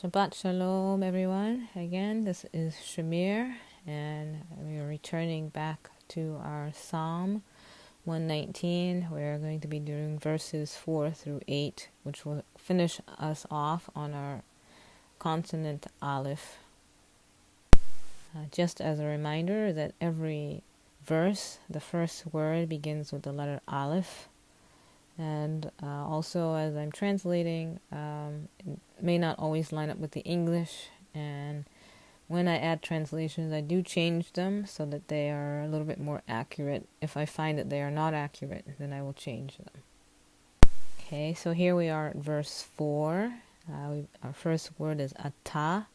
Shabbat Shalom, everyone. Again, this is Shamir, and we are returning back to our Psalm 119. We're going to be doing verses 4 through 8, which will finish us off on our consonant Aleph. Just as a reminder that every verse, the first word begins with the letter Aleph. And also, as I'm translating, it may not always line up with the English. And when I add translations, I do change them so that they are a little bit more accurate. If I find that they are not accurate, then I will change them. Okay, so here we are at verse 4. Our first word is Ata,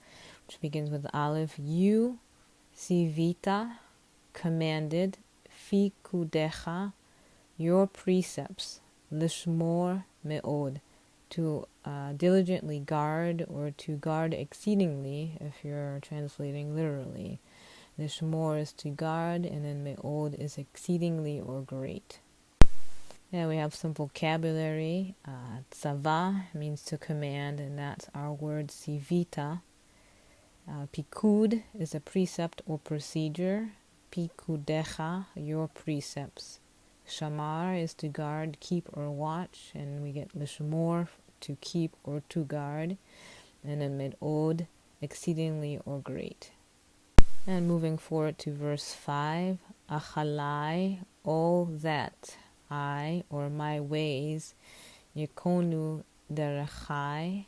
which begins with Aleph. You, Sivita, commanded, Fikudecha, your precepts. Lishmor me'od, to diligently guard, or to guard exceedingly, if you're translating literally. Lishmor is to guard, and then me'od is exceedingly or great. Then we have some vocabulary. Tzava means to command, and that's our word sivita. Pikud is a precept or procedure. Pikudecha, your precepts. Shamar is to guard, keep, or watch, and we get lishmor, to keep or to guard, and then med'od, exceedingly or great. And moving forward to verse 5, achalai, all that I, or my ways, yekonu derechai,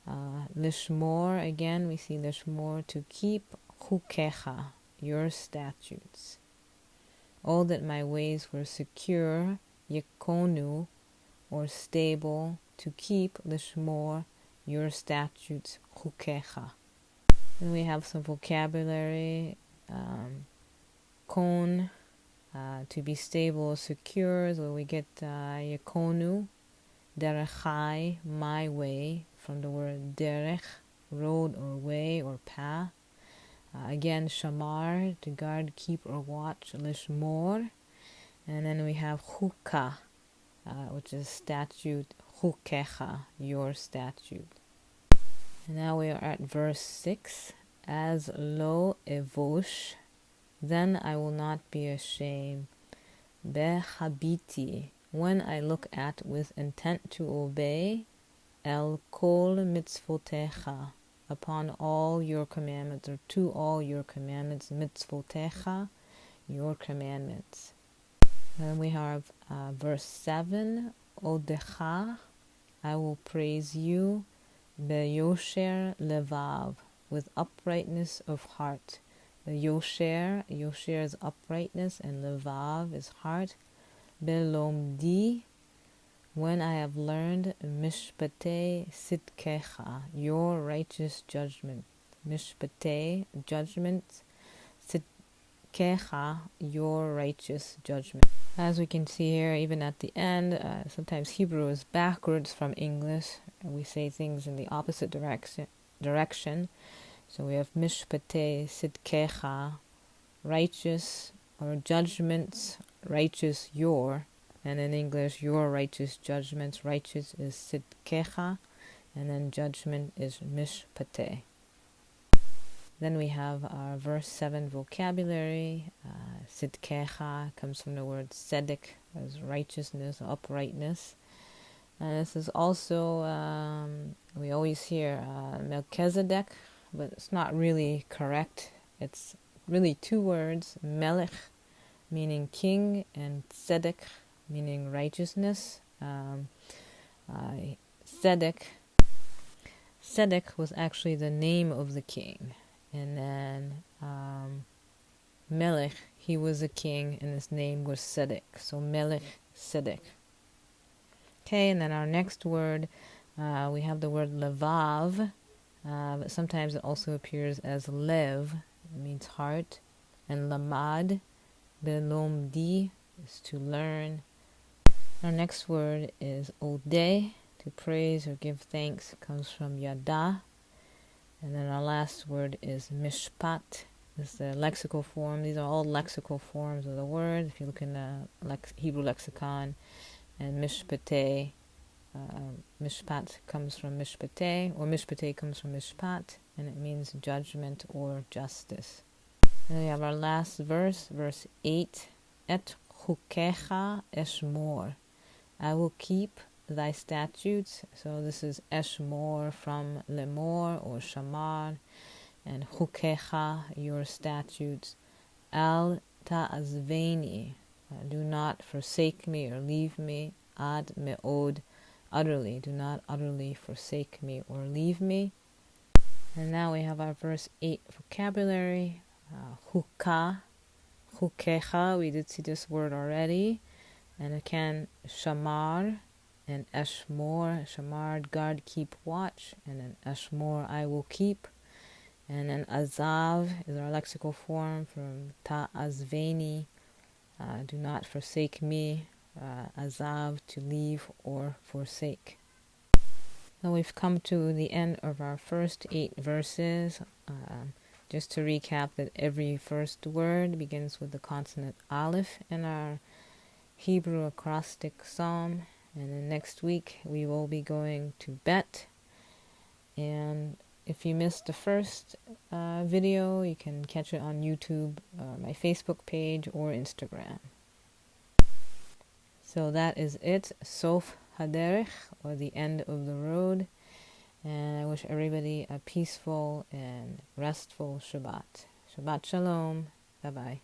lishmor, again we see lishmor, to keep, chukecha, your statutes. All that my ways were secure, yekonu, or stable, to keep, lishmor, your statutes, chukecha. Then we have some vocabulary. Kon, to be stable or secure, so we get yekonu, derechai, my way, from the word derech, road or way or path. Again, shamar, to guard, keep, or watch, lishmor. And then we have chukah, which is statute, chukecha, your statute. And now we are at verse 6. As lo evosh, then I will not be ashamed. Behabiti, when I look at with intent to obey. El kol mitzvotecha, upon all your commandments, or to all your commandments, mitzvotecha, your commandments. Then we have verse 7, Odecha, I will praise you, beyosher levav, with uprightness of heart. The yosher is uprightness, and levav is heart. Belomdi, when I have learned, mishpatei sitkecha, your righteous judgment. Mishpatei, judgment. Sitkecha, your righteous judgment. As we can see here, even at the end, sometimes Hebrew is backwards from English. We say things in the opposite direction. So we have mishpatei sitkecha, righteous, or judgments, righteous your. And in English, your righteous judgments. Righteous is sitkecha, and then judgment is mishpateh. Then we have our verse 7 vocabulary. Sitkecha comes from the word tzedek, as righteousness, uprightness. And this is also, we always hear Melchizedek, but it's not really correct. It's really two words, melech, meaning king, and tzedek, meaning righteousness. Tzedek was actually the name of the king. And then Melech, he was a king, and his name was Tzedek. So Melech, Tzedek. Okay, and then our next word, we have the word levav, but sometimes it also appears as lev, it means heart. And lamad, belomdi, is to learn. Our next word is odeh, to praise or give thanks. It comes from yada. And then our last word is mishpat. This is the lexical form. These are all lexical forms of the word. If you look in the Hebrew lexicon, and mishpateh Mishpat comes from mishpateh, or mishpateh comes from mishpat, and it means judgment or justice. And we have our last verse, verse 8. Et chukecha eshmor. I will keep thy statutes. So this is eshmor from lemor or shamar, and chukecha, your statutes. Al ta'azveni, do not forsake me or leave me. Ad me'od, utterly, do not utterly forsake me or leave me. And now we have our verse 8 vocabulary. Chukah, chukecha, we did see this word already. And again, shamar and eshmor. Shamar, guard, keep watch. And then eshmor, I will keep. And then azav is our lexical form from ta'azveni, do not forsake me. Azav, to leave or forsake. Now we've come to the end of our first 8 verses. Just to recap that every first word begins with the consonant aleph in our Hebrew acrostic psalm. And then next week we will be going to bet. And if you missed the first video, you can catch it on YouTube, my Facebook page, or Instagram. So that is it, Sof Haderech, or the end of the road. And I wish everybody a peaceful and restful Shabbat. Shabbat Shalom. Bye-bye.